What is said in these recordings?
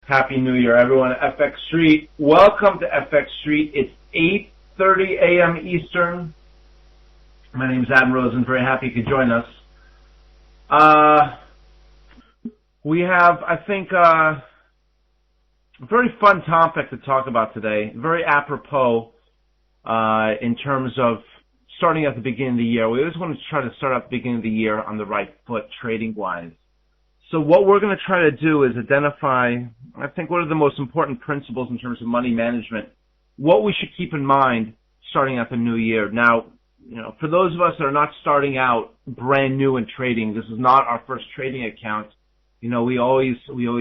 Happy New Year, everyone at FX Street. Welcome to FX Street. It's 8:30 a.m. Eastern. My name is Adam Rosen. Very happy you could join us. We have, I think, a very fun topic to talk about today. Very apropos in terms of starting at the beginning of the year. We always want to try to start at the beginning of the year on the right foot, trading-wise. So what we're going to try to do is identify, I think, what are the most important principles in terms of money management, what we should keep in mind starting at the new year. Now, for those of us that are not starting out brand new in trading, this is not our first trading account. We always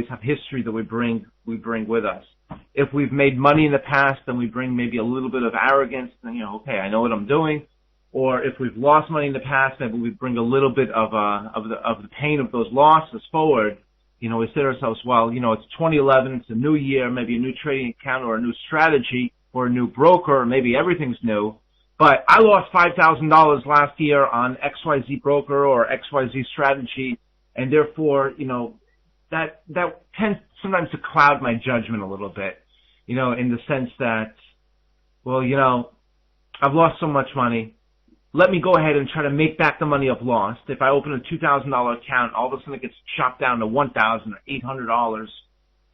have history that we bring with us. If we've made money in the past, then we bring maybe a little bit of arrogance, and okay, I know what I'm doing. Or if we've lost money in the past, maybe we bring a little bit of the pain of those losses forward. We say to ourselves, well, it's 2011, it's a new year, maybe a new trading account or a new strategy or a new broker, or maybe everything's new. But I lost $5,000 last year on XYZ broker or XYZ strategy, and therefore, that tends sometimes to cloud my judgment a little bit, in the sense that, well, I've lost so much money. Let me go ahead and try to make back the money I've lost. If I open a $2,000 account, all of a sudden it gets chopped down to $1,000 or $800,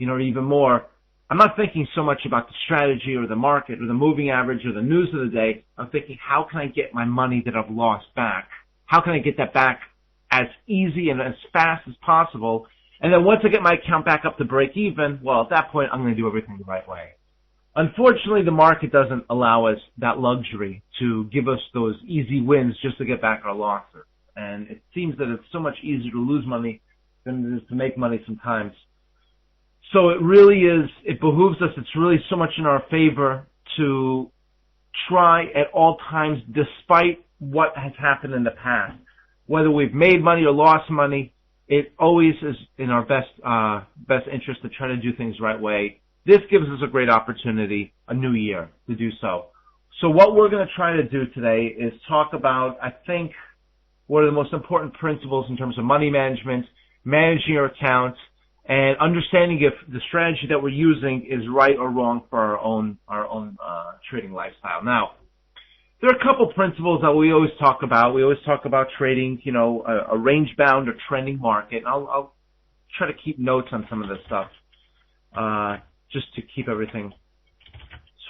or even more. I'm not thinking so much about the strategy or the market or the moving average or the news of the day. I'm thinking, how can I get my money that I've lost back? How can I get that back as easy and as fast as possible? And then once I get my account back up to break even, well, at that point, I'm going to do everything the right way. Unfortunately, the market doesn't allow us that luxury to give us those easy wins just to get back our losses. And it seems that it's so much easier to lose money than it is to make money sometimes. So it behooves us, it's really so much in our favor to try at all times, despite what has happened in the past. Whether we've made money or lost money, it always is in our best interest to try to do things the right way. This gives us a great opportunity, a new year, to do so. So what we're going to try to do today is talk about, I think, what are the most important principles in terms of money management, managing your accounts, and understanding if the strategy that we're using is right or wrong for our own trading lifestyle. Now, there are a couple principles that we always talk about. We always talk about trading, a range-bound or trending market. I'll try to keep notes on some of this stuff. Just to keep everything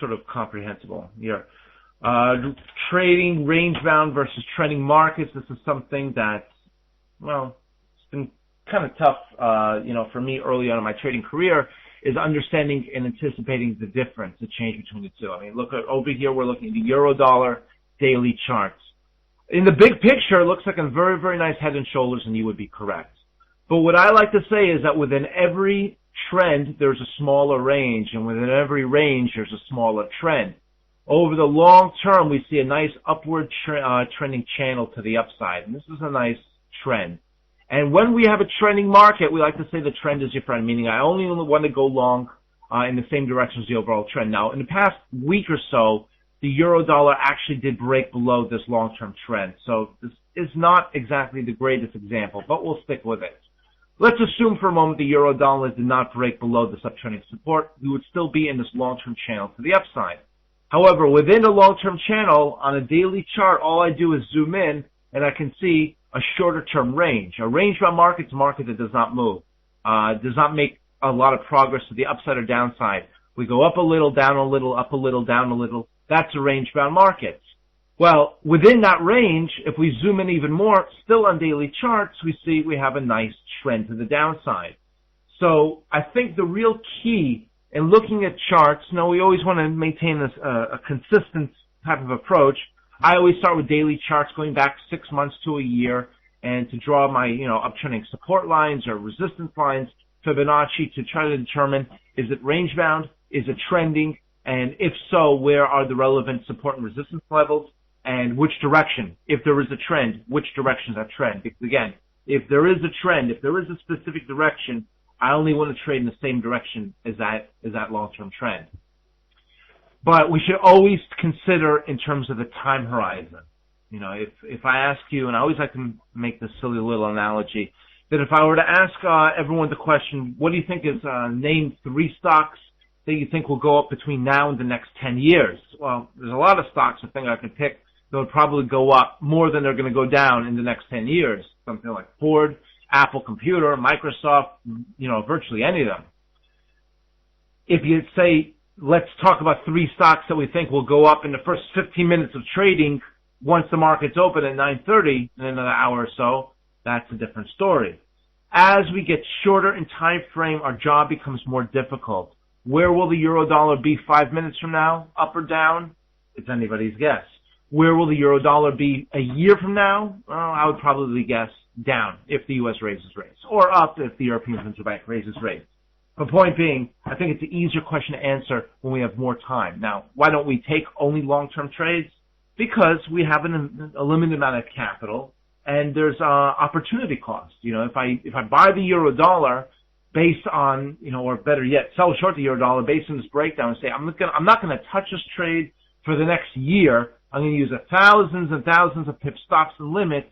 sort of comprehensible here. Trading range-bound versus trending markets, this is something that, well, it's been kind of tough, for me early on in my trading career, is understanding and anticipating the difference, the change between the two. I mean, look at over here, we're looking at the euro-dollar daily charts. In the big picture, it looks like a very, very nice head and shoulders, and you would be correct. But what I like to say is that within every trend, there's a smaller range, and within every range, there's a smaller trend. Over the long term, we see a nice upward trending channel to the upside, and this is a nice trend. And when we have a trending market, we like to say the trend is your friend, meaning I only want to go long in the same direction as the overall trend. Now, in the past week or so, the euro-dollar actually did break below this long-term trend, so this is not exactly the greatest example, but we'll stick with it. Let's assume for a moment the euro-dollar did not break below this uptrending support. We would still be in this long-term channel to the upside. However, within the long-term channel, on a daily chart, all I do is zoom in, and I can see a shorter-term range. A range-bound market is a market that does not move, does not make a lot of progress to the upside or downside. We go up a little, down a little, up a little, down a little. That's a range-bound market. Well, within that range, if we zoom in even more, still on daily charts, we see we have a nice trend to the downside. So I think the real key in looking at charts, we always want to maintain this a consistent type of approach. I always start with daily charts going back 6 months to a year, and to draw my uptrending support lines or resistance lines, Fibonacci, to try to determine, is it range bound, is it trending, and if so, where are the relevant support and resistance levels? And which direction, if there is a trend, which direction is that trend? Because again, if there is a trend, if there is a specific direction, I only want to trade in the same direction as that long-term trend. But we should always consider in terms of the time horizon. If I ask you, and I always like to make this silly little analogy, that if I were to ask everyone the question, what do you think is name 3 stocks that you think will go up between now and the next 10 years? Well, there's a lot of stocks I think I could pick that would probably go up more than they're going to go down in the next 10 years. Something like Ford, Apple Computer, Microsoft, virtually any of them. If you say, let's talk about 3 stocks that we think will go up in the first 15 minutes of trading once the market's open at 9:30 in another hour or so, that's a different story. As we get shorter in time frame, our job becomes more difficult. Where will the euro dollar be 5 minutes from now? Up or down? It's anybody's guess. Where will the euro dollar be a year from now? Well, I would probably guess down if the U.S. raises rates, or up if the European Central Bank raises rates. The point being, I think it's an easier question to answer when we have more time. Now, why don't we take only long-term trades? Because we have a limited amount of capital, and there's opportunity cost. If I buy the euro dollar based on, or better yet, sell short the euro dollar based on this breakdown and say, I'm not going to touch this trade for the next year. I'm going to use thousands and thousands of pip stops and limits.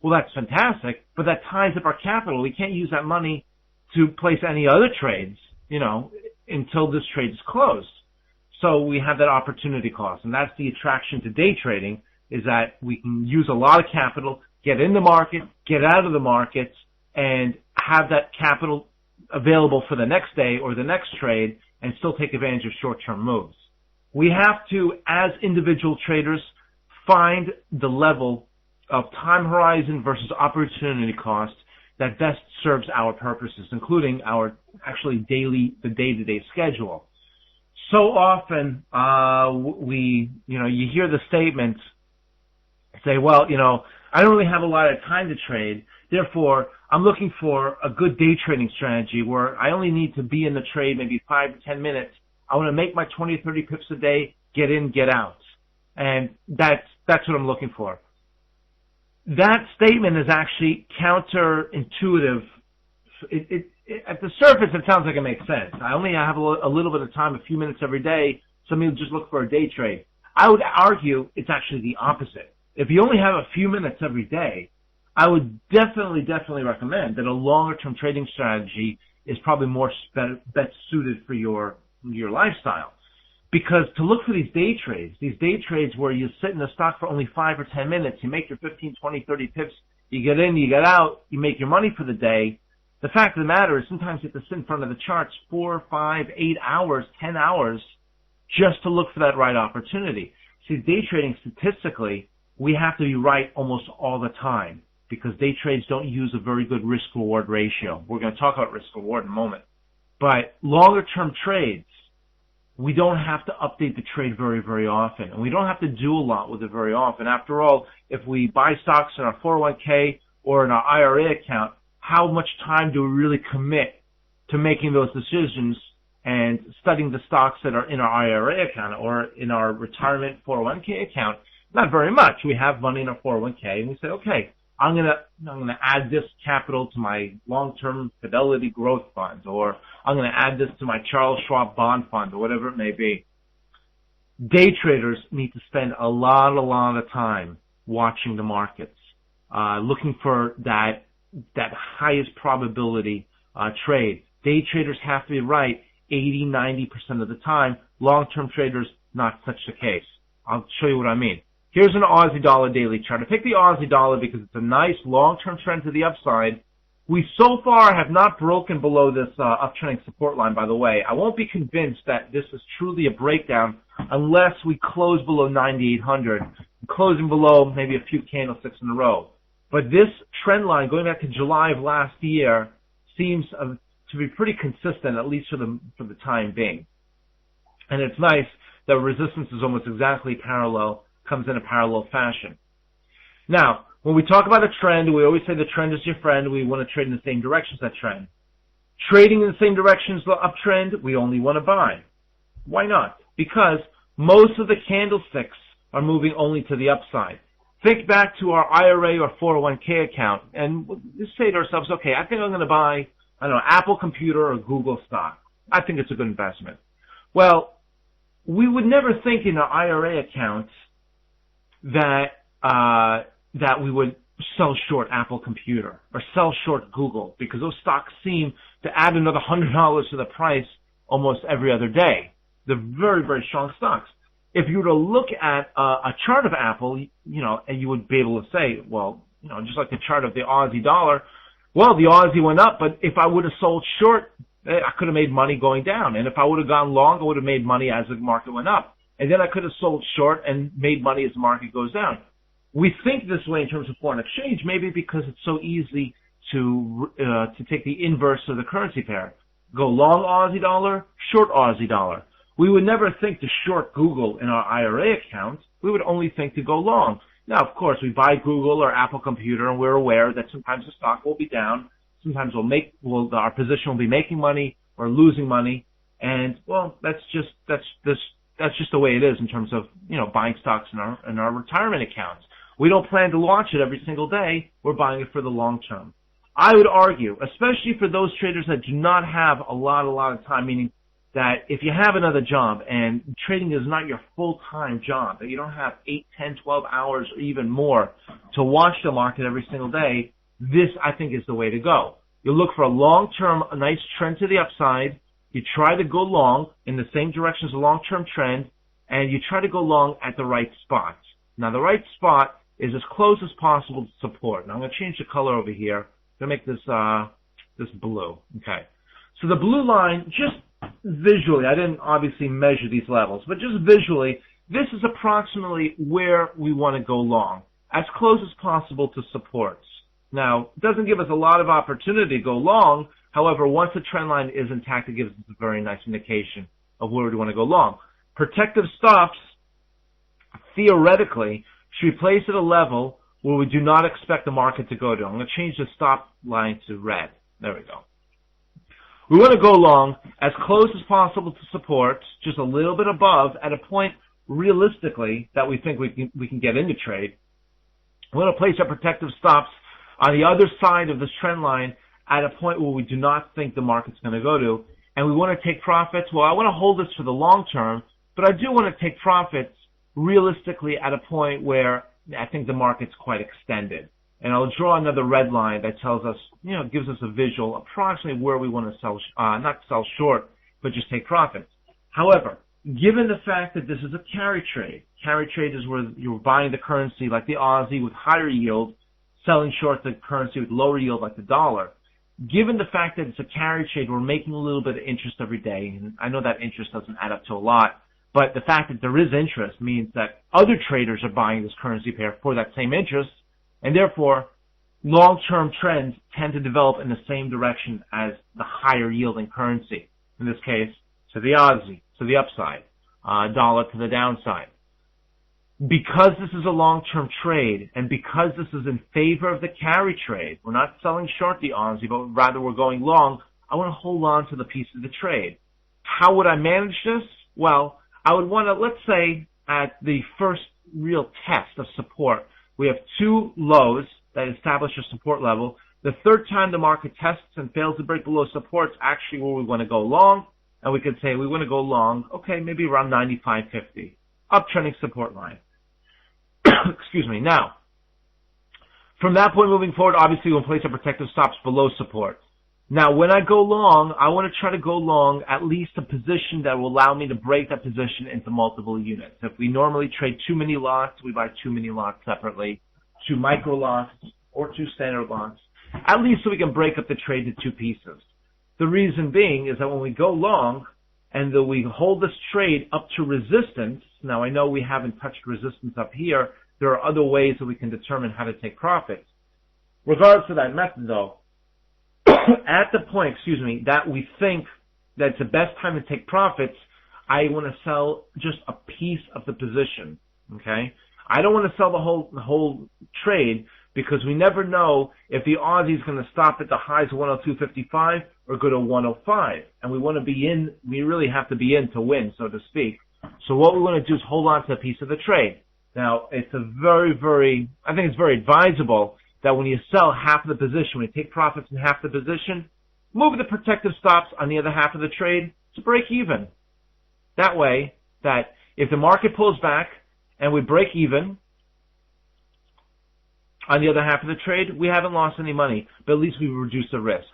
Well, that's fantastic, but that ties up our capital. We can't use that money to place any other trades, until this trade is closed. So we have that opportunity cost, and that's the attraction to day trading, is that we can use a lot of capital, get in the market, get out of the markets, and have that capital available for the next day or the next trade and still take advantage of short-term moves. We have to, as individual traders, find the level of time horizon versus opportunity cost that best serves our purposes, including our the day-to-day schedule. So often, you hear the statements say, well, I don't really have a lot of time to trade. Therefore, I'm looking for a good day trading strategy where I only need to be in the trade maybe 5 to 10 minutes. I want to make my 20 or 30 pips a day, get in, get out. And that's what I'm looking for. That statement is actually counterintuitive. At the surface, it sounds like it makes sense. I only have a little bit of time, a few minutes every day. Some people just look for a day trade. I would argue it's actually the opposite. If you only have a few minutes every day, I would definitely recommend that a longer-term trading strategy is probably best suited for your lifestyle. Because to look for these day trades where you sit in the stock for only 5 or 10 minutes, you make your 15, 20, 30 pips, you get in, you get out, you make your money for the day. The fact of the matter is sometimes you have to sit in front of the charts 4, 5, 8 hours, 10 hours just to look for that right opportunity. See, day trading statistically, we have to be right almost all the time because day trades don't use a very good risk-reward ratio. We're going to talk about risk-reward in a moment. But longer-term trades, we don't have to update the trade very, very often. And we don't have to do a lot with it very often. After all, if we buy stocks in our 401k or in our IRA account, how much time do we really commit to making those decisions and studying the stocks that are in our IRA account or in our retirement 401k account? Not very much. We have money in our 401k and we say, okay, I'm gonna add this capital to my long-term Fidelity Growth Fund, or I'm gonna add this to my Charles Schwab Bond Fund, or whatever it may be. Day traders need to spend a lot of time watching the markets, looking for that highest probability trade. Day traders have to be right 80-90% of the time. Long-term traders, not such the case. I'll show you what I mean. Here's an Aussie dollar daily chart. I picked the Aussie dollar because it's a nice long-term trend to the upside. We so far have not broken below this uptrending support line, by the way. I won't be convinced that this is truly a breakdown unless we close below 9,800, closing below maybe a few candlesticks in a row. But this trend line, going back to July of last year, seems to be pretty consistent, at least for the time being. And it's nice that resistance is almost exactly parallel, comes in a parallel fashion. Now, when we talk about a trend, we always say the trend is your friend. We want to trade in the same direction as that trend. Trading in the same direction as the uptrend, we only want to buy. Why not? Because most of the candlesticks are moving only to the upside. Think back to our IRA or 401k account and just say to ourselves, okay, I think I'm going to buy, Apple Computer or Google stock. I think it's a good investment. Well, we would never think in our IRA accounts that we would sell short Apple Computer or sell short Google, because those stocks seem to add another $100 to the price almost every other day. They're very, very strong stocks. If you were to look at a chart of Apple, and you would be able to say, well, just like the chart of the Aussie dollar, well, the Aussie went up, but if I would have sold short, I could have made money going down. And if I would have gone long, I would have made money as the market went up. And then I could have sold short and made money as the market goes down. We think this way in terms of foreign exchange, maybe because it's so easy to take the inverse of the currency pair. Go long Aussie dollar, short Aussie dollar. We would never think to short Google in our IRA account. We would only think to go long. Now, of course, we buy Google or Apple Computer, and we're aware that sometimes the stock will be down. Sometimes our position will be making money or losing money. And, well, that's just the way it is in terms of, buying stocks in our retirement accounts. We don't plan to launch it every single day. We're buying it for the long term. I would argue, especially for those traders that do not have a lot of time, meaning that if you have another job and trading is not your full-time job, that you don't have 8, 10, 12 hours or even more to watch the market every single day, this, I think, is the way to go. You look for a long-term, a nice trend to the upside. You try to go long in the same direction as the long-term trend, and you try to go long at the right spot. Now, the right spot is as close as possible to support. Now, I'm going to change the color over here. I'm going to make this blue. Okay. So the blue line, just visually, I didn't obviously measure these levels, but just visually, this is approximately where we want to go long, as close as possible to supports. Now, it doesn't give us a lot of opportunity to go long. However, once the trend line is intact, it gives us a very nice indication of where we want to go long. Protective stops, theoretically, should be placed at a level where we do not expect the market to go to. I'm going to change the stop line to red. There we go. We want to go long as close as possible to support, just a little bit above, at a point realistically that we think we can get into trade. We want to place our protective stops on the other side of this trend line at a point where we do not think the market's going to go to, and we want to take profits. Well, I want to hold this for the long term, but I do want to take profits realistically at a point where I think the market's quite extended. And I'll draw another red line that tells us, gives us a visual approximately where we want to sell, not sell short, but just take profits. However, given the fact that this is a carry trade is where you're buying the currency like the Aussie with higher yield, selling short the currency with lower yield like the dollar. Given the fact that it's a carry trade, we're making a little bit of interest every day, and I know that interest doesn't add up to a lot, but the fact that there is interest means that other traders are buying this currency pair for that same interest, and therefore, long-term trends tend to develop in the same direction as the higher yielding currency. In this case, to the Aussie, to the upside, dollar to the downside. Because this is a long-term trade, and because this is in favor of the carry trade, we're not selling short the Aussie, but rather we're going long, I want to hold on to the piece of the trade. How would I manage this? Well, I would want to, let's say, at the first real test of support, we have two lows that establish a support level. The third time the market tests and fails to break below support is actually where we want to go long, and we could say we want to go long, okay, maybe around 95.50, uptrending support line. Excuse me. Now, from that point moving forward, obviously we'll place our protective stops below support. Now, when I go long, I want to try to go long at least a position that will allow me to break that position into multiple units. If we normally trade too many lots, we buy too many lots separately, 2 micro lots or 2 standard lots, at least so we can break up the trade into 2 pieces. The reason being is that when we go long and that we hold this trade up to resistance, now I know we haven't touched resistance up here, there are other ways that we can determine how to take profits. Regardless of that method though, at the point, that we think that it's the best time to take profits, I want to sell just a piece of the position, okay? I don't want to sell the whole trade because we never know if the Aussie is going to stop at the highs of 102.55 or go to 105. And we want to be in, we really have to be in to win, so to speak. So what we want to do is hold on to a piece of the trade. Now, it's a I think it's very advisable that when you sell half of the position, when you take profits in half the position, move the protective stops on the other half of the trade to break even. That way, that if the market pulls back and we break even, On the other half of the trade, we haven't lost any money, but at least we've reduced the risk.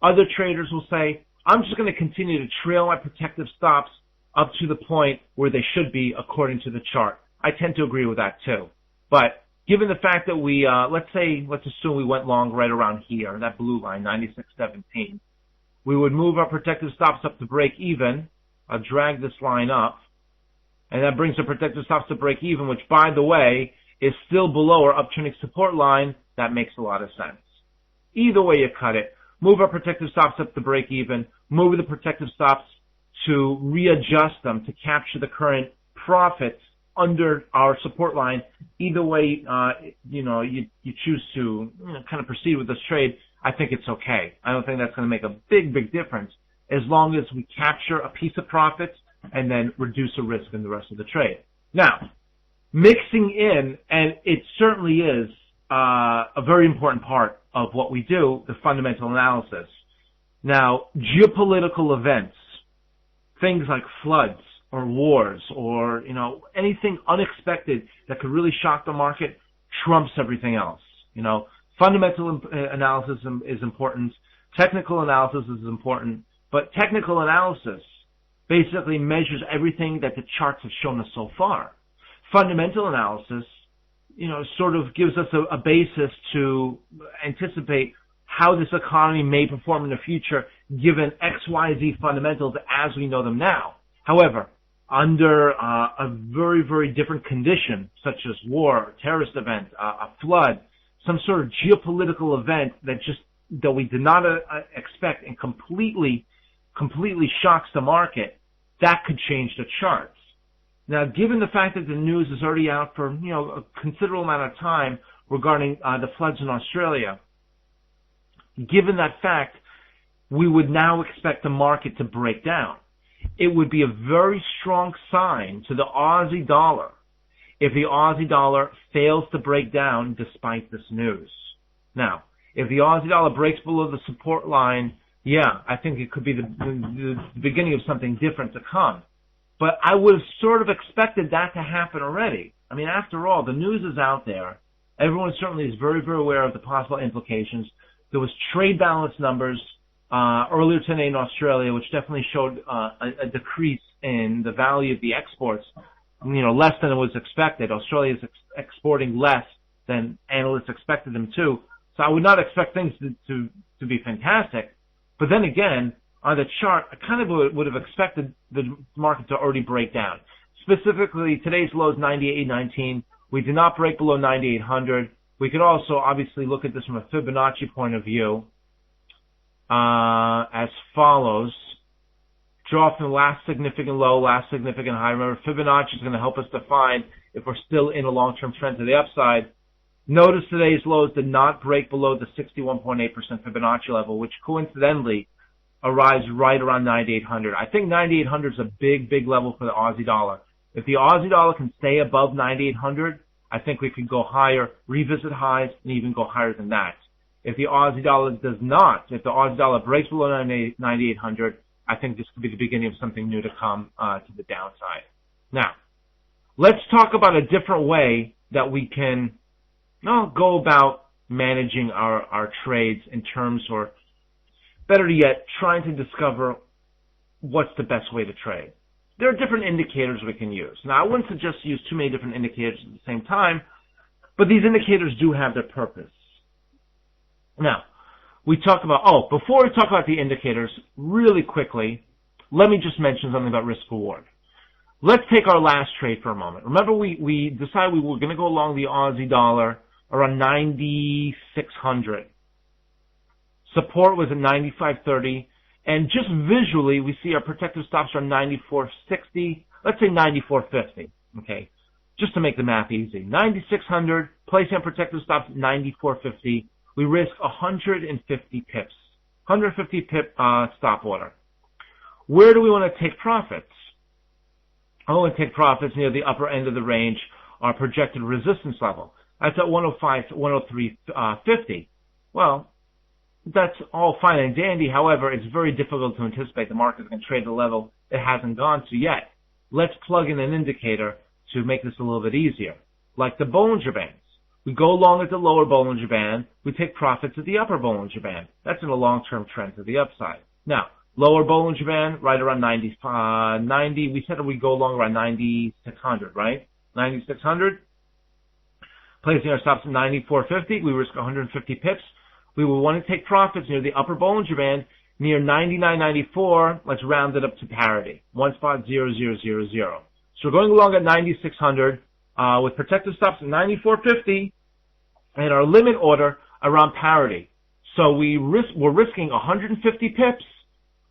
Other traders will say, I'm just going to continue to trail my protective stops up to the point where they should be according to the chart. I tend to agree with that too. But given the fact that we, let's assume we went long right around here, that blue line, 96.17, we would move our protective stops up to break even. I'll drag this line up, and that brings the protective stops to break even, which, by the way, is still below our uptrending support line. That makes a lot of sense. Either way you cut it, move our protective stops up to break even, move the protective stops to readjust them to capture the current profits under our support line. Either way, you choose to kind of proceed with this trade, I think it's okay. I don't think that's going to make a big difference as long as we capture a piece of profits and then reduce the risk in the rest of the trade. Now, mixing in, and it certainly is a very important part of what we do, the fundamental analysis. Now, geopolitical events, things like floods or wars or, anything unexpected that could really shock the market trumps everything else. Fundamental analysis is important. Technical analysis is important. But technical analysis basically measures everything that the charts have shown us so far. Fundamental analysis, sort of gives us a basis to anticipate how this economy may perform in the future given XYZ fundamentals as we know them now. However, under a very different condition, such as war, a terrorist event, a flood, some sort of geopolitical event that we did not expect and completely shocks the market, that could change the charts. Now, given the fact that the news is already out for a considerable amount of time regarding the floods in Australia, given that fact, we would now expect the market to break down. It would be a very strong sign to the Aussie dollar if the Aussie dollar fails to break down despite this news. Now, if the Aussie dollar breaks below the support line, I think it could be the beginning of something different to come. But I would have sort of expected that to happen already. I mean, after all, the news is out there. Everyone certainly is very aware of the possible implications. There was trade balance numbers earlier today in Australia, which definitely showed a decrease in the value of the exports, less than it was expected. Australia is exporting less than analysts expected them to. So I would not expect things to be fantastic. But then again, on the chart, I kind of would have expected the market to already break down. Specifically, today's low is 98.19. We did not break below 9800. We could also obviously look at this from a Fibonacci point of view as follows. Draw from the last significant low, last significant high. Remember, Fibonacci is going to help us define if we're still in a long-term trend to the upside. Notice today's lows did not break below the 61.8% Fibonacci level, which coincidentally arrives right around 9,800. I think 9,800 is a big level for the Aussie dollar. If the Aussie dollar can stay above 9,800, I think we can go higher, revisit highs, and even go higher than that. If the Aussie dollar does not, if the Aussie dollar breaks below 9,800, I think this could be the beginning of something new to come to the downside. Now, let's talk about a different way that we can go about managing our trades in terms, or better yet, trying to discover what's the best way to trade. There are different indicators we can use. Now, I wouldn't suggest use too many different indicators at the same time, but these indicators do have their purpose. Now, before we talk about the indicators, really quickly, let me just mention something about risk reward. Let's take our last trade for a moment. Remember, we decided we were going to go along the Aussie dollar around 9,600. Support was at 9,530. And just visually, we see our protective stops are 9,460. Let's say 9,450. Okay, just to make the math easy. 9,600, placing on protective stops at 9,450. We risk 150 pips. 150 pip stop order. Where do we want to take profits? I want to take profits near the upper end of the range, our projected resistance level. That's at 105 to 103.50. Well, that's all fine and dandy. However, it's very difficult to anticipate the market can trade the level it hasn't gone to yet. Let's plug in an indicator to make this a little bit easier, like the Bollinger Bands. We go long at the lower Bollinger Band. We take profits at the upper Bollinger Band. That's in a long-term trend to the upside. Now, lower Bollinger Band, right around 90. We said we go long around 9,600, right? 9,600. Placing our stops at 94.50. We risk 150 pips. We will want to take profits near the upper Bollinger Band near 99.94. Let's round it up to parity. 1.0000. So we're going along at 9,600 with protective stops at 94.50 and our limit order around parity. So we're risking 150 pips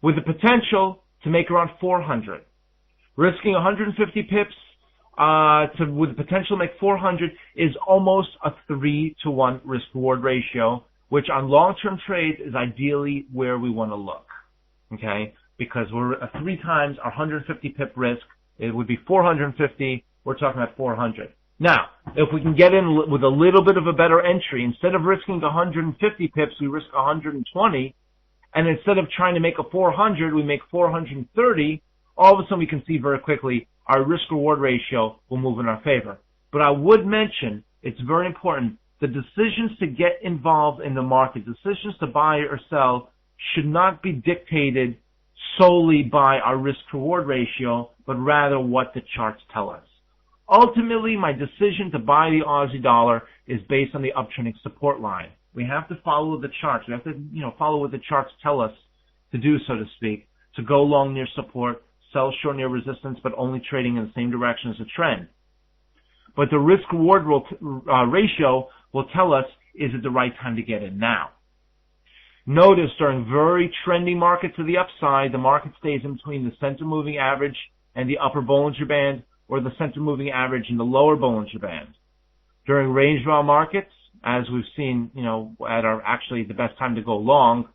with the potential to make around 400. Risking 150 pips with the potential to make 400 is almost a 3-to-1 risk-reward ratio, which on long-term trades is ideally where we want to look, okay? Because we're 3 times our 150 pip risk. It would be 450. We're talking about 400. Now, if we can get in with a little bit of a better entry, instead of risking 150 pips, we risk 120. And instead of trying to make a 400, we make 430. All of a sudden, we can see very quickly our risk-reward ratio will move in our favor. But I would mention, it's very important, the decisions to get involved in the market, decisions to buy or sell, should not be dictated solely by our risk-reward ratio, but rather what the charts tell us. Ultimately, my decision to buy the Aussie dollar is based on the uptrending support line. We have to follow the charts. We have to, follow what the charts tell us to do, so to speak, to go long near support, sell short near resistance, but only trading in the same direction as the trend. But the risk-reward ratio will tell us, is it the right time to get in now? Notice during very trendy markets to the upside, the market stays in between the center moving average and the upper Bollinger Band, or the center moving average and the lower Bollinger Band. During range-bound markets, as we've seen, at actually the best time to go long,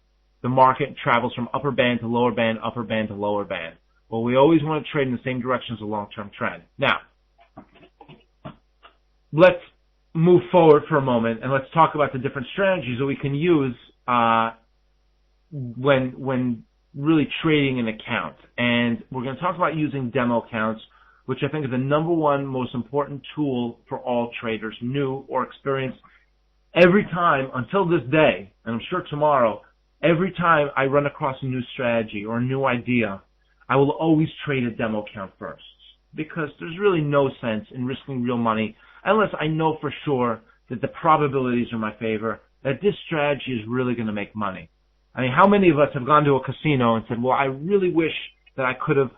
the market travels from upper band to lower band, upper band to lower band. Well, we always want to trade in the same direction as a long-term trend. Now, let's move forward for a moment and let's talk about the different strategies that we can use when really trading an account. And we're going to talk about using demo accounts, which I think is the number one most important tool for all traders, new or experienced. Every time, until this day, and I'm sure tomorrow, every time I run across a new strategy or a new idea, I will always trade a demo account first, because there's really no sense in risking real money unless I know for sure that the probabilities are in my favor, that this strategy is really going to make money. I mean, how many of us have gone to a casino and said, well, I really wish that I could have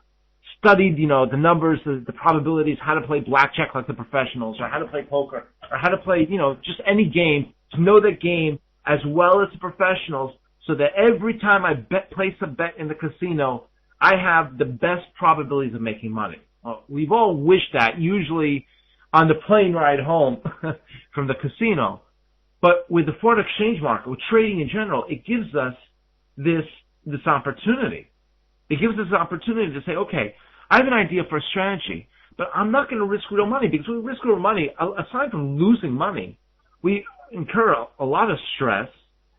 studied, the numbers, the probabilities, how to play blackjack like the professionals, or how to play poker, or how to play, just any game, to know that game as well as the professionals, so that every time I place a bet in the casino, I have the best probabilities of making money. Well, we've all wished that, usually on the plane ride home from the casino. But with the foreign exchange market, with trading in general, it gives us this opportunity. It gives us an opportunity to say, okay, I have an idea for a strategy, but I'm not going to risk real money, because when we risk real money, aside from losing money, we incur a lot of stress.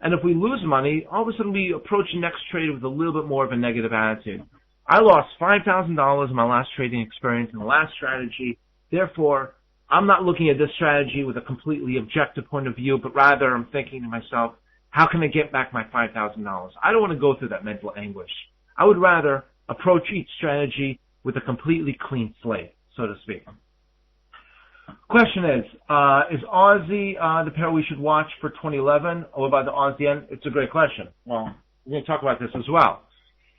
And if we lose money, all of a sudden we approach the next trade with a little bit more of a negative attitude. I lost $5,000 in my last trading experience in the last strategy. Therefore, I'm not looking at this strategy with a completely objective point of view, but rather I'm thinking to myself, how can I get back my $5,000? I don't want to go through that mental anguish. I would rather approach each strategy with a completely clean slate, so to speak. Question is Aussie the pair we should watch for 2011? What about the Aussie yen? It's a great question. Well, we're going to talk about this as well.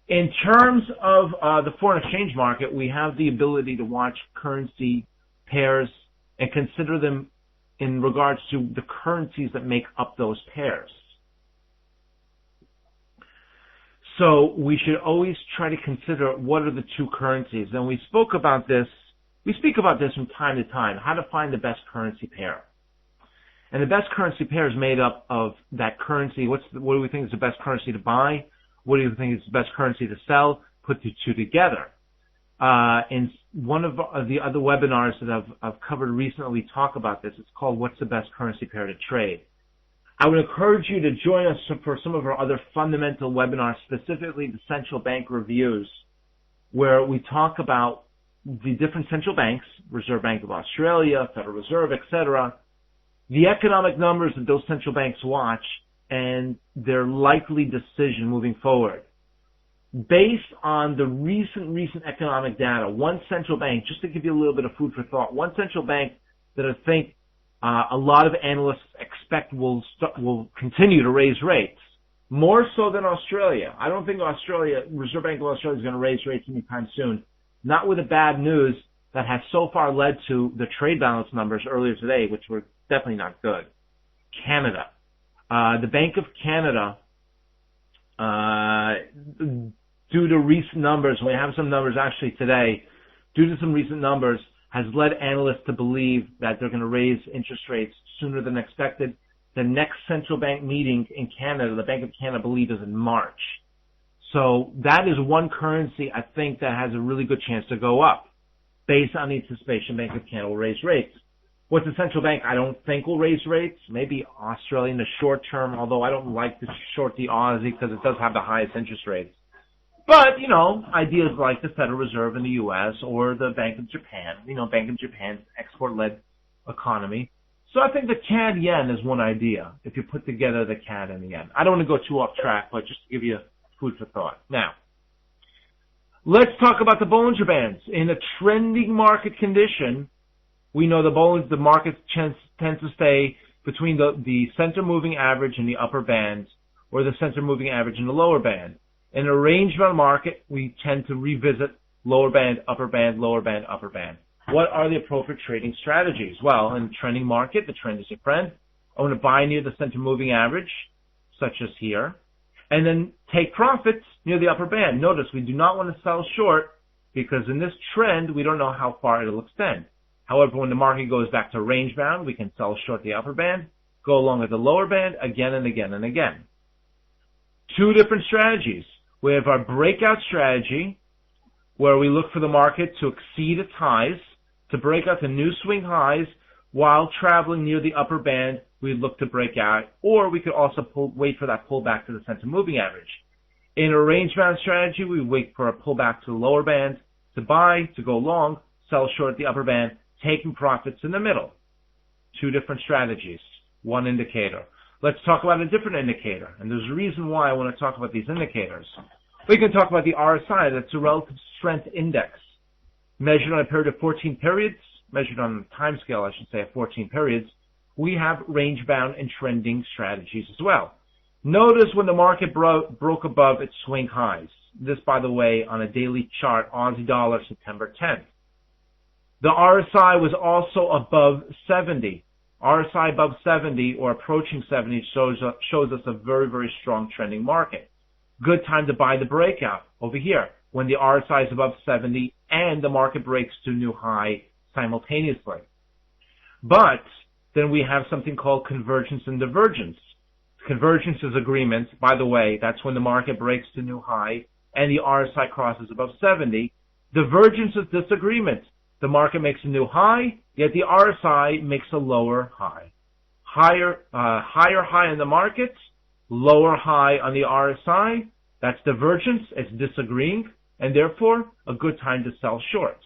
In terms of the foreign exchange market, we have the ability to watch currency pairs and consider them in regards to the currencies that make up those pairs. So we should always try to consider what are the two currencies. And we speak about this from time to time, how to find the best currency pair. And the best currency pair is made up of that currency. What do we think is the best currency to buy? What do you think is the best currency to sell? Put the two together. In one of the other webinars that I've covered recently, talk about this. It's called What's the Best Currency Pair to Trade? I would encourage you to join us for some of our other fundamental webinars, specifically the central bank reviews, where we talk about the different central banks, Reserve Bank of Australia, Federal Reserve, etc., the economic numbers that those central banks watch and their likely decision moving forward. Based on the recent economic data, one central bank, just to give you a little bit of food for thought, one central bank that I think a lot of analysts expect will continue to raise rates, more so than Australia. I don't think Reserve Bank of Australia is going to raise rates anytime soon. Not with the bad news that has so far led to the trade balance numbers earlier today, which were definitely not good. Canada. The Bank of Canada, due to recent numbers, we have some numbers actually today, due to some recent numbers, has led analysts to believe that they're going to raise interest rates sooner than expected. The next central bank meeting in Canada, the Bank of Canada, believes is in March. So that is one currency I think that has a really good chance to go up. Based on the anticipation, Bank of Canada will raise rates. What's the central bank I don't think will raise rates? Maybe Australia in the short term, although I don't like to short the Aussie because it does have the highest interest rates. But, ideas like the Federal Reserve in the U.S. or the Bank of Japan, Bank of Japan's export-led economy. So I think the CAD yen is one idea, if you put together the CAD and the yen. I don't want to go too off track, but just to give you food for thought. Now, let's talk about the Bollinger Bands. In a trending market condition, we know the market tends to stay between the center moving average in the upper band or the center moving average in the lower band. In a range-bound market, we tend to revisit lower band, upper band, lower band, upper band. What are the appropriate trading strategies? Well, in a trending market, the trend is your friend. I want to buy near the center moving average, such as here, and then take profits near the upper band. Notice we do not want to sell short because in this trend, we don't know how far it'll extend. However, when the market goes back to range bound, we can sell short the upper band, go along with the lower band again and again and again. Two different strategies. We have our breakout strategy, where we look for the market to exceed its highs, to break out the new swing highs, while traveling near the upper band, we look to break out, or we could also wait for that pullback to the center moving average. In a range-bound strategy, we wait for a pullback to the lower band, to buy, to go long, sell short the upper band, taking profits in the middle. Two different strategies, one indicator. Let's talk about a different indicator, and there's a reason why I want to talk about these indicators. We can talk about the RSI, that's a relative strength index, measured on a period of 14 periods, measured on a time scale, I should say, of 14 periods. We have range-bound and trending strategies as well. Notice when the market broke above its swing highs. This, by the way, on a daily chart, Aussie dollar, September 10th. The RSI was also above 70. RSI above 70 or approaching 70 shows us a very, very strong trending market. Good time to buy the breakout over here when the RSI is above 70 and the market breaks to new high simultaneously. But then we have something called convergence and divergence. Convergence is agreement. By the way, that's when the market breaks to new high and the RSI crosses above 70. Divergence is disagreement. The market makes a new high, yet the RSI makes a lower high. Higher high in the market, lower high on the RSI. That's divergence. It's disagreeing, and therefore a good time to sell shorts.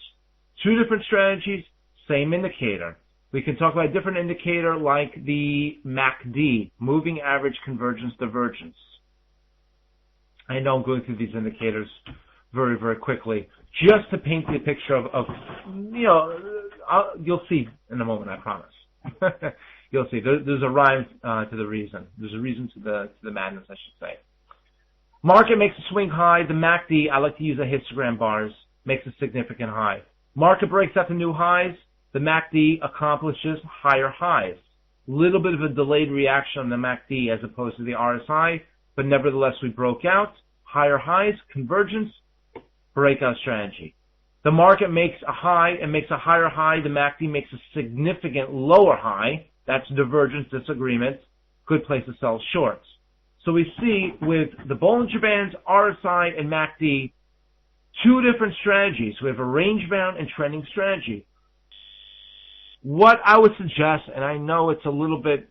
Two different strategies, same indicator. We can talk about a different indicator like the MACD, moving average convergence divergence. I know I'm going through these indicators very, very quickly, just to paint the picture of you'll see in a moment, I promise. You'll see. There's a rhyme to the reason. There's a reason to the madness, I should say. Market makes a swing high. The MACD, I like to use the histogram bars, makes a significant high. Market breaks out to new highs. The MACD accomplishes higher highs. Little bit of a delayed reaction on the MACD as opposed to the RSI, but nevertheless we broke out. Higher highs, convergence, breakout strategy. The market makes a high and makes a higher high. The MACD makes a significant lower high. That's divergence, disagreement. Good place to sell shorts. So we see with the Bollinger Bands, RSI, and MACD, two different strategies. We have a range-bound and trending strategy. What I would suggest, and I know it's a little bit,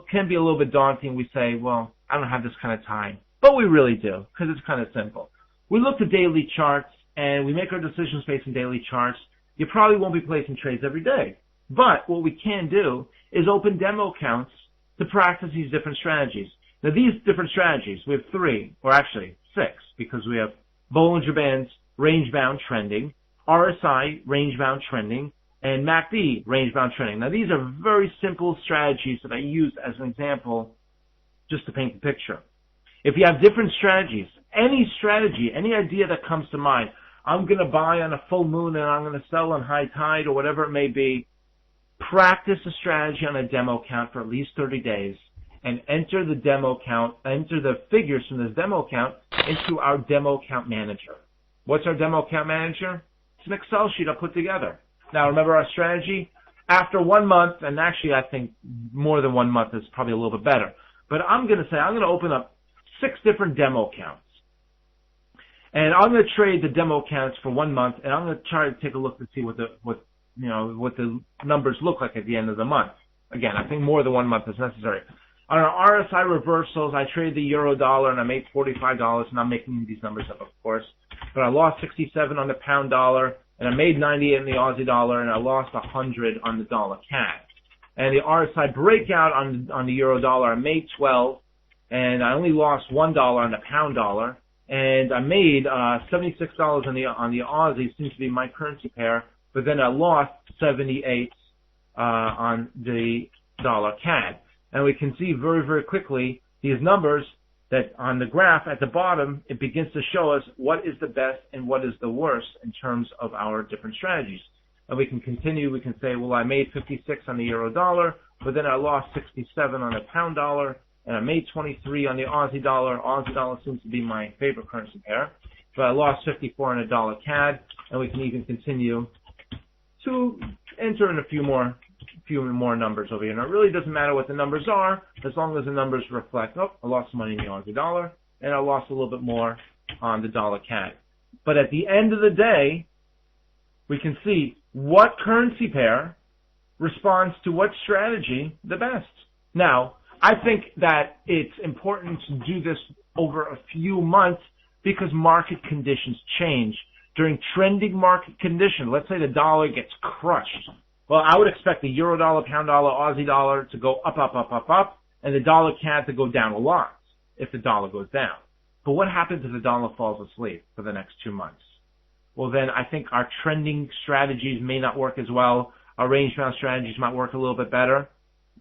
can be a little bit daunting. We say, well, I don't have this kind of time. But we really do, because it's kind of simple. We look at daily charts, and we make our decisions based on daily charts. You probably won't be placing trades every day. But what we can do is open demo accounts to practice these different strategies. Now, these different strategies, we have 3, or actually 6, because we have Bollinger Bands, range-bound trending, RSI, range-bound trending, and MACD, range-bound trending. Now, these are very simple strategies that I use as an example just to paint the picture. If you have different strategies, any strategy, any idea that comes to mind, I'm going to buy on a full moon and I'm going to sell on high tide or whatever it may be, practice a strategy on a demo account for at least 30 days and enter the demo account, enter the figures from this demo account into our demo account manager. What's our demo account manager? It's an Excel sheet I put together. Now, remember our strategy? After 1 month, and actually I think more than 1 month is probably a little bit better, but I'm going to open up 6 different demo accounts. And I'm going to trade the demo accounts for 1 month, and I'm going to try to take a look to see what the numbers look like at the end of the month. Again, I think more than 1 month is necessary. On our RSI reversals, I traded the euro dollar and I made $45, and I'm making these numbers up, of course. But I lost 67 on the pound dollar, and I made 98 in the Aussie dollar, and I lost 100 on the dollar CAD. And the RSI breakout on the euro dollar, I made 12, and I only lost $1 on the pound dollar, and I made $76 on the Aussie, seems to be my currency pair, but then I lost 78 on the dollar CAD. And we can see very, very quickly these numbers that on the graph at the bottom, it begins to show us what is the best and what is the worst in terms of our different strategies. And we can continue, we can say, well, I made 56 on the euro dollar, but then I lost 67 on the pound dollar, and I made 23 on the Aussie dollar. Aussie dollar seems to be my favorite currency pair. So I lost 54 on the dollar CAD, and we can even continue to enter in a few more numbers over here. Now, it really doesn't matter what the numbers are, as long as the numbers reflect, oh, I lost money in the Aussie dollar, and I lost a little bit more on the dollar CAD. But at the end of the day, we can see what currency pair responds to what strategy the best. Now, I think that it's important to do this over a few months because market conditions change. During trending market conditions, let's say the dollar gets crushed. Well, I would expect the euro dollar, pound dollar, Aussie dollar to go up, and the dollar CAD to go down a lot if the dollar goes down. But what happens if the dollar falls asleep for the next 2 months? Well, then I think our trending strategies may not work as well. Our range-bound strategies might work a little bit better.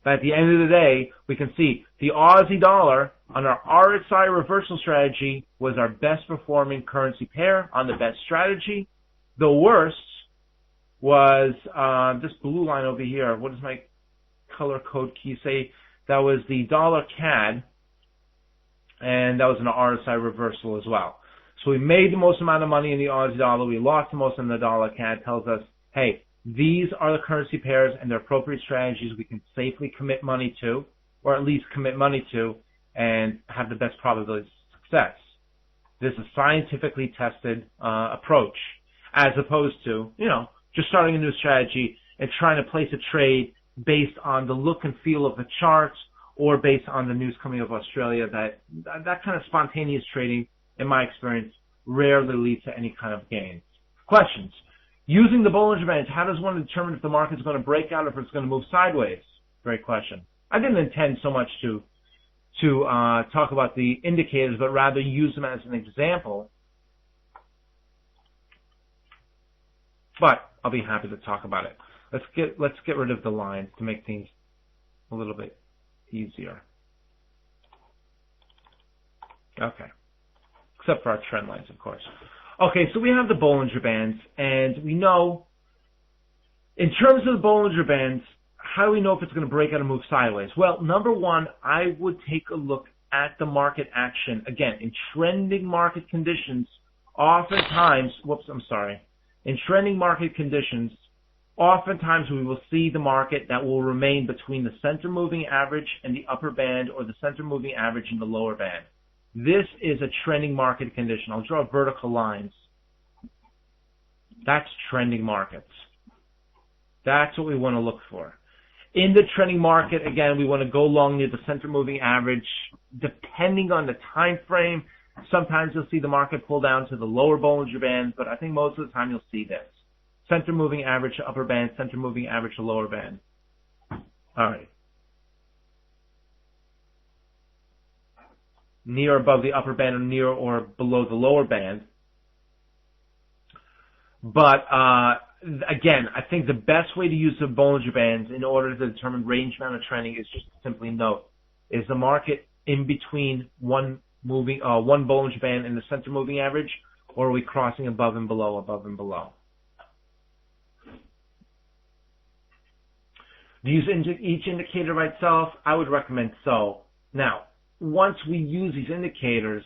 But at the end of the day, we can see the Aussie dollar on our RSI reversal strategy was our best performing currency pair on the best strategy. The worst was this blue line over here. What does my color code key say? That was the dollar CAD, and that was an RSI reversal as well. So we made the most amount of money in the Aussie dollar. We lost the most in the dollar CAD. Tells us, hey, these are the currency pairs and the appropriate strategies we can safely commit money to, or at least commit money to, and have the best probability of success. This is a scientifically tested approach, as opposed to, just starting a new strategy and trying to place a trade based on the look and feel of the charts or based on the news coming out of Australia. That kind of spontaneous trading, in my experience, rarely leads to any kind of gains. Questions? Using the Bollinger Bands, how does one determine if the market's going to break out or if it's going to move sideways? Great question. I didn't intend so much to talk about the indicators, but rather use them as an example. But I'll be happy to talk about it. Let's get rid of the lines to make things a little bit easier. Okay. Except for our trend lines, of course. Okay, so we have the Bollinger Bands, and we know, in terms of the Bollinger Bands, how do we know if it's going to break out and move sideways? Well, number one, I would take a look at the market action. Again, in trending market conditions, in trending market conditions, oftentimes we will see the market that will remain between the center moving average and the upper band, or the center moving average and the lower band. This is a trending market condition. I'll draw vertical lines. That's trending markets. That's what we want to look for. In the trending market, again, we want to go long near the center moving average. Depending on the time frame, sometimes you'll see the market pull down to the lower Bollinger Band, but I think most of the time you'll see this. Center moving average to upper band, center moving average to lower band. All right. Near or above the upper band or near or below the lower band. But again, I think the best way to use the Bollinger Bands in order to determine range-bound trending is just to simply note, is the market in between one Bollinger Band and the center moving average, or are we crossing above and below, above and below? Do you use each indicator by itself? I would recommend so. Now, once we use these indicators,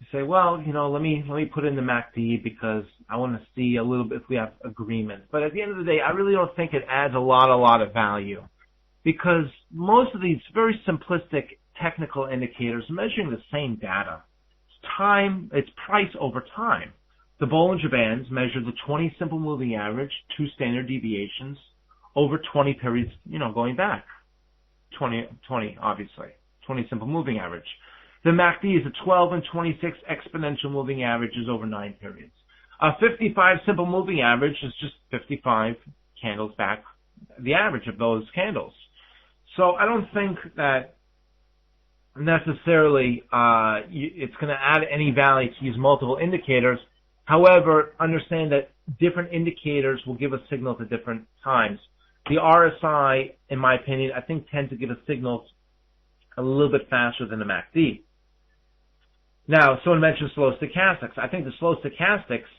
you say, well, let me put in the MACD because I want to see a little bit if we have agreement. But at the end of the day, I really don't think it adds a lot of value, because most of these very simplistic technical indicators are measuring the same data. It's price over time. The Bollinger Bands measure the 20 simple moving average, 2 standard deviations over 20 periods, going back. 20 obviously. 20 simple moving average. The MACD is a 12 and 26 exponential moving averages over 9 periods. A 55 simple moving average is just 55 candles back, the average of those candles. So I don't think that necessarily it's going to add any value to use multiple indicators. However, understand that different indicators will give a signal at different times. The RSI, in my opinion, I think tends to give a signal a little bit faster than the MACD. Now, someone mentioned slow stochastics. I think the slow stochastics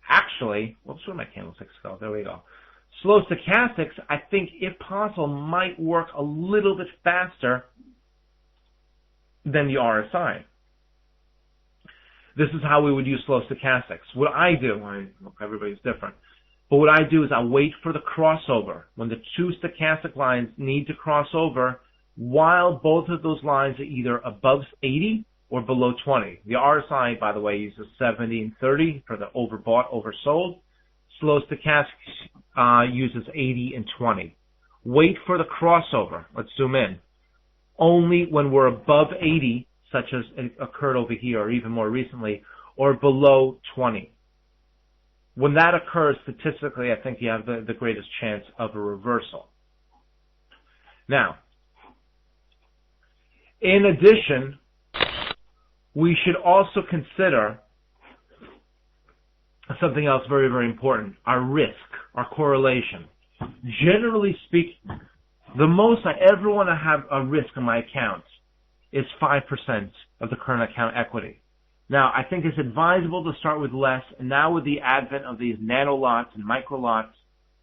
actually, where my candlesticks go? There we go. Slow stochastics, I think, if possible, might work a little bit faster than the RSI. This is how we would use slow stochastics. What I do, look, everybody's different, but what I do is I wait for the crossover. When the two stochastic lines need to cross over, while both of those lines are either above 80 or below 20. The RSI, by the way, uses 70 and 30 for the overbought, oversold. Slow stochastics uses 80 and 20. Wait for the crossover. Let's zoom in. Only when we're above 80, such as it occurred over here, or even more recently, or below 20. When that occurs, statistically, I think you have the greatest chance of a reversal. Now, in addition, we should also consider something else very, very important, our risk, our correlation. Generally speaking, the most I ever want to have a risk in my account is 5% of the current account equity. Now, I think it's advisable to start with less, and now with the advent of these nano lots and micro lots,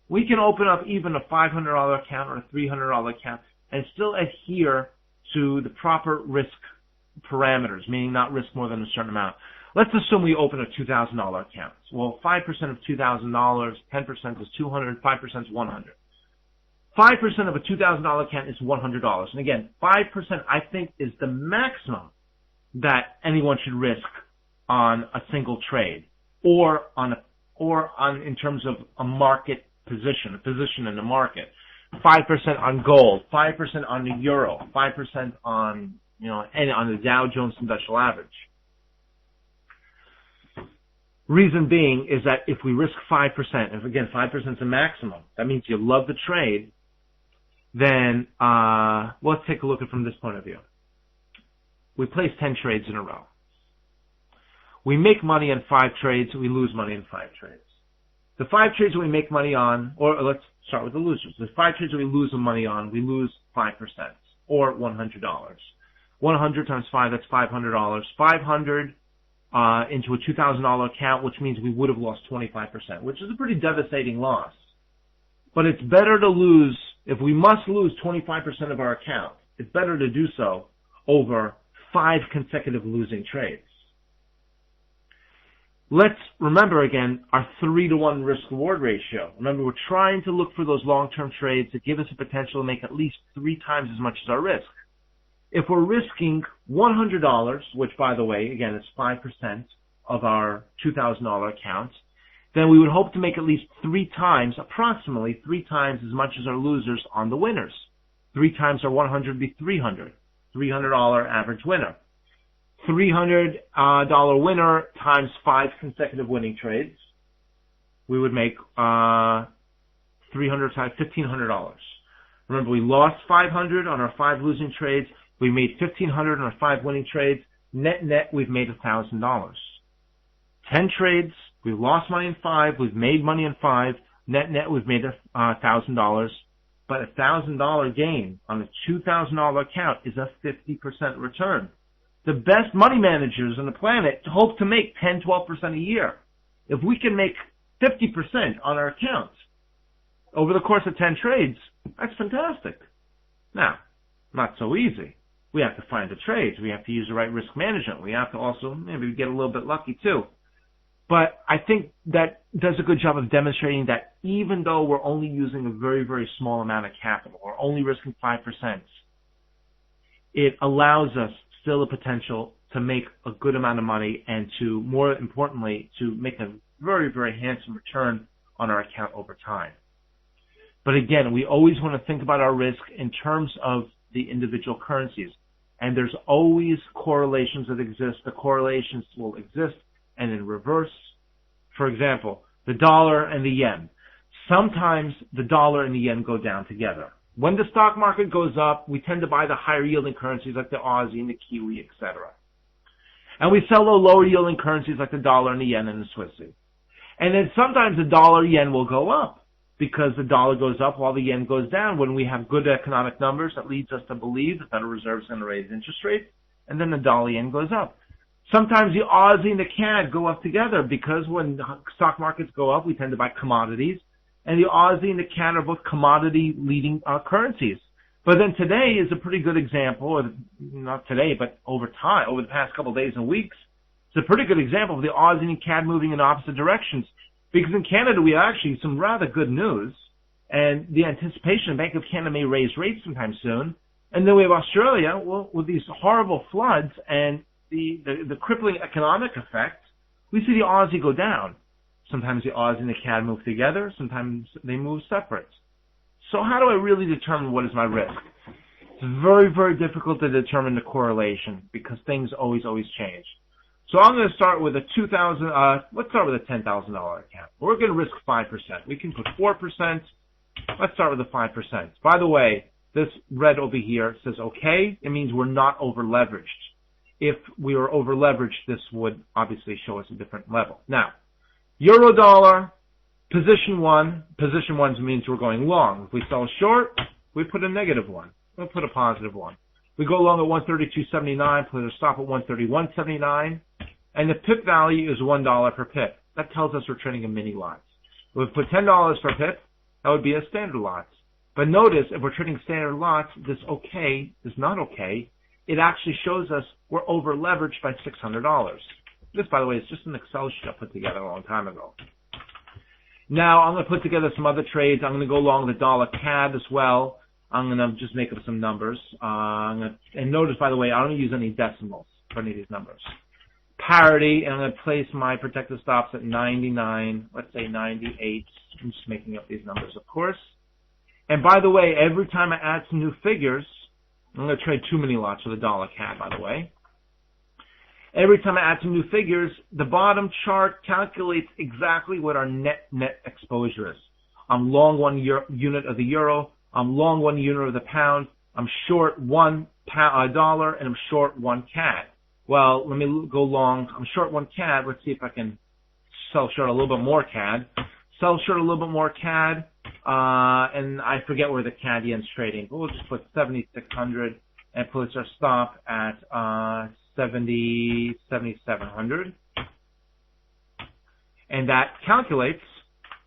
we can open up even a $500 account or a $300 account and still adhere to the proper risk parameters, meaning not risk more than a certain amount. Let's assume we open a $2,000 account. Well, 5% of $2,000, 10% is $200, 5% is $100. 5% of a $2,000 account is $100. And again, 5% I think is the maximum that anyone should risk on a single trade, or on in terms of a market position, a position in the market. 5% on gold, 5% on the euro, 5% on and on the Dow Jones Industrial Average. Reason being is that if we risk 5%, and again 5% is the maximum, that means you love the trade. Then let's take a look at it from this point of view. We place 10 trades in a row. We make money on 5 trades, we lose money on 5 trades. The 5 trades that we make money on, or let's start with the losers. The 5 trades that we lose money on, we lose 5%, or $100. 100 times 5, that's $500. 500 into a $2,000 account, which means we would have lost 25%, which is a pretty devastating loss. But it's better to lose, if we must lose 25% of our account, it's better to do so over 5 consecutive losing trades. Let's remember again our 3-to-1 risk-reward ratio. Remember, we're trying to look for those long-term trades that give us a potential to make at least 3 times as much as our risk. If we're risking $100, which by the way, again, is 5% of our $2,000 account, then we would hope to make at least 3 times, approximately 3 times as much as our losers on the winners. 3 times our 100 would be $300. $300 average winner. $300 winner times 5 consecutive winning trades. We would make $400 300 times $1,500. Remember, we lost 500 on our 5 losing trades. We made 1,500 on our 5 winning trades. Net, we've made $1,000. 10 trades, we lost money in 5. We've made money in 5. Net, we've made $1,000. But a $1,000 gain on a $2,000 account is a 50% return. The best money managers on the planet hope to make 10, 12% a year. If we can make 50% on our accounts over the course of 10 trades, that's fantastic. Now, not so easy. We have to find the trades. We have to use the right risk management. We have to also maybe get a little bit lucky too. But I think that does a good job of demonstrating that even though we're only using a very, very small amount of capital, or only risking 5%, it allows us still the potential to make a good amount of money and to, more importantly, to make a very, very handsome return on our account over time. But again, we always want to think about our risk in terms of the individual currencies. And there's always correlations that exist. The correlations will exist and in reverse. For example, the dollar and the yen. Sometimes the dollar and the yen go down together. When the stock market goes up, we tend to buy the higher yielding currencies like the Aussie and the Kiwi, etc. And we sell the lower yielding currencies like the dollar and the yen and the Swissy. And then sometimes the dollar yen will go up because the dollar goes up while the yen goes down. When we have good economic numbers, that leads us to believe the Federal Reserve is going to raise interest rates, and then the dollar yen goes up. Sometimes the Aussie and the CAD go up together because when stock markets go up, we tend to buy commodities, and the Aussie and the CAD are both commodity leading currencies. But then today is a pretty good example, or not today, but over time, over the past couple of days and weeks, it's a pretty good example of the Aussie and CAD moving in opposite directions. Because in Canada, we have actually some rather good news, and the anticipation Bank of Canada may raise rates sometime soon. And then we have Australia, well, with these horrible floods and the crippling economic effect, we see the Aussie go down. Sometimes the Aussie and the CAD move together, sometimes they move separate. So how do I really determine what is my risk? It's very, very difficult to determine the correlation because things always change. So I'm going to start with a let's start with a $10,000 account. We're going to risk 5%. We can put 4%. Let's start with the 5%. By the way, this red over here says okay. It means we're not over leveraged. If we were over leveraged, this would obviously show us a different level. Now, euro dollar, position 1. Position 1 means we're going long. If we sell short, we put a negative 1. We'll put a positive 1. We go long at 132.79, put a stop at 131.79, and the pip value is $1 per pip. That tells us we're trading in mini lots. If we put $10 per pip, that would be a standard lot. But notice, if we're trading standard lots, this okay is not okay. It actually shows us we're over leveraged by $600. This, by the way, is just an Excel sheet I put together a long time ago. Now, I'm going to put together some other trades. I'm going to go long the dollar CAD as well. I'm going to just make up some numbers. And notice, by the way, I don't use any decimals for any of these numbers. Parity, and I'm going to place my protective stops at 99, let's say 98. I'm just making up these numbers, of course. And by the way, every time I add some new figures, I'm going to trade too many lots for the dollar CAD, by the way. Every time I add some new figures, the bottom chart calculates exactly what our net exposure is. I'm long one unit of the euro. I'm long 1 unit of the pound. I'm short $1, and I'm short 1 CAD. Well, let me go long. I'm short 1 CAD. Let's see if I can sell short a little bit more CAD. Sell short a little bit more CAD, and I forget where the CAD yen's trading. But we'll just put 7,600 and put our stop at 7,700. And that calculates,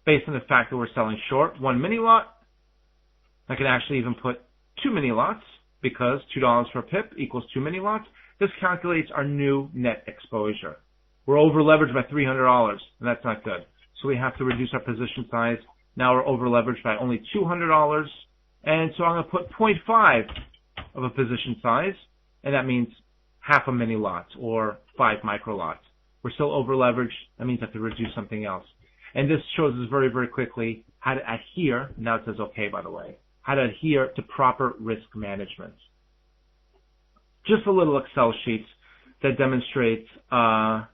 based on the fact that we're selling short 1 mini lot. I can actually even put 2 mini lots because $2 per pip equals 2 mini lots. This calculates our new net exposure. We're over leveraged by $300, and that's not good. So we have to reduce our position size. Now we're over leveraged by only $200, and so I'm going to put 0.5 of a position size, and that means half a mini lot or 5 micro lots. We're still over leveraged. That means I have to reduce something else. And this shows us very, very quickly how to adhere. Now it says okay, by the way. How to adhere to proper risk management. Just a little Excel sheet that demonstrates, I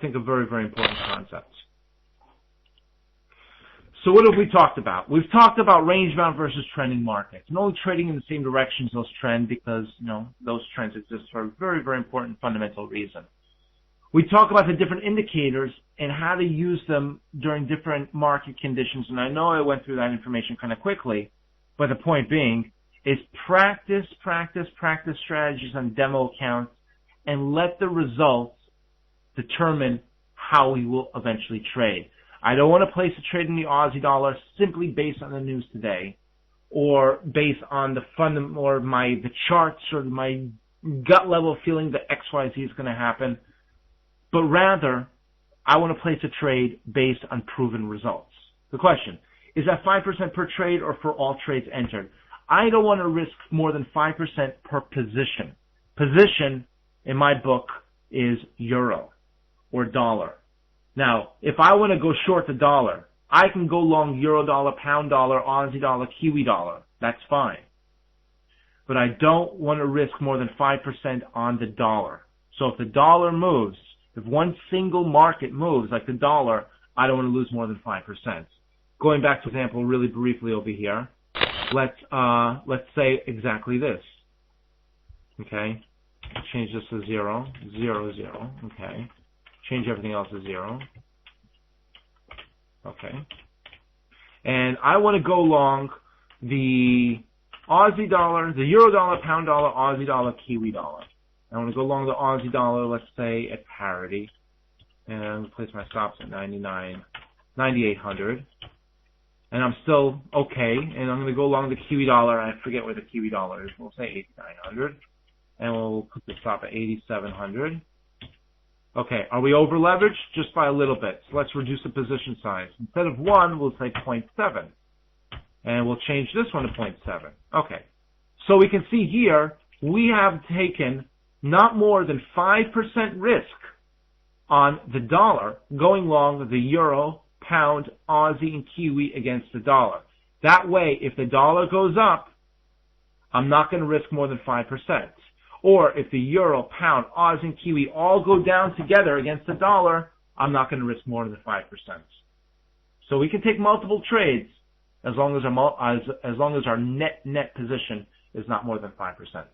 think, a very, very important concept. So what have we talked about? We've talked about range-bound versus trending markets, and only trading in the same directions those trend because, those trends exist for a very, very important fundamental reason. We talk about the different indicators and how to use them during different market conditions, and I know I went through that information kind of quickly, but the point being is practice strategies on demo accounts and let the results determine how we will eventually trade. I don't want to place a trade in the Aussie dollar simply based on the news today or based on the the charts or my gut level feeling that XYZ is going to happen, but rather I want to place a trade based on proven results. The question, is that 5% per trade or for all trades entered? I don't want to risk more than 5% per position. Position, in my book, is euro or dollar. Now, if I want to go short the dollar, I can go long euro dollar, pound dollar, Aussie dollar, Kiwi dollar. That's fine. But I don't want to risk more than 5% on the dollar. So if the dollar moves, if one single market moves like the dollar, I don't want to lose more than 5%. Going back to example really briefly over here, let's say exactly this. Okay? Change this to 0, 0, 0. Okay. Change everything else to 0. Okay. And I want to go long the Aussie dollar, the euro dollar, pound dollar, Aussie dollar, Kiwi dollar. I want to go long the Aussie dollar, let's say at parity. And I'm going to place my stops at 9,800. And I'm still okay. And I'm going to go long the Kiwi dollar. I forget where the Kiwi dollar is. We'll say 8,900. And we'll put the stop at 8,700. Okay, are we over leveraged? Just by a little bit. So let's reduce the position size. Instead of 1, we'll say 0.7. And we'll change this one to 0.7. Okay. So we can see here, we have taken not more than 5% risk on the dollar going long the euro, pound, Aussie, and Kiwi against the dollar. That way, if the dollar goes up, I'm not going to risk more than 5%. Or if the euro, pound, Aussie, and Kiwi all go down together against the dollar, I'm not going to risk more than 5%. So we can take multiple trades as long as our net position is not more than 5%.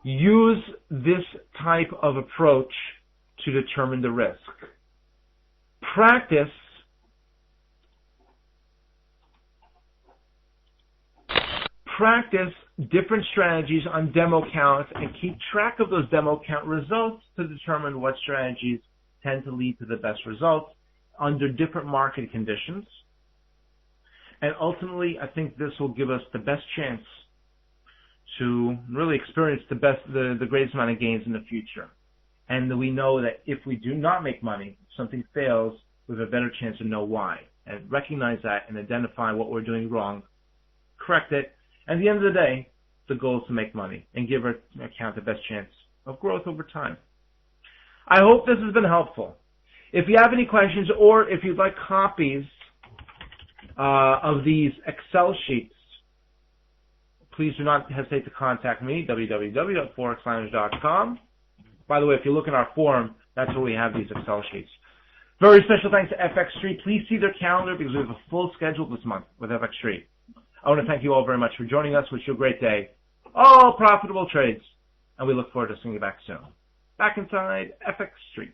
Use this type of approach to determine the risk. Practice different strategies on demo counts and keep track of those demo count results to determine what strategies tend to lead to the best results under different market conditions. And ultimately, I think this will give us the best chance to really experience the greatest amount of gains in the future. And we know that if we do not make money, if something fails, we have a better chance to know why. And recognize that and identify what we're doing wrong, correct it. At the end of the day, the goal is to make money and give our account the best chance of growth over time. I hope this has been helpful. If you have any questions or if you'd like copies of these Excel sheets, please do not hesitate to contact me, www.forexlounge.com. By the way, if you look at our forum, that's where we have these Excel sheets. Very special thanks to FX Street. Please see their calendar because we have a full schedule this month with FX Street. I want to thank you all very much for joining us. Wish you a great day. All profitable trades. And we look forward to seeing you back soon. Back inside FX Street.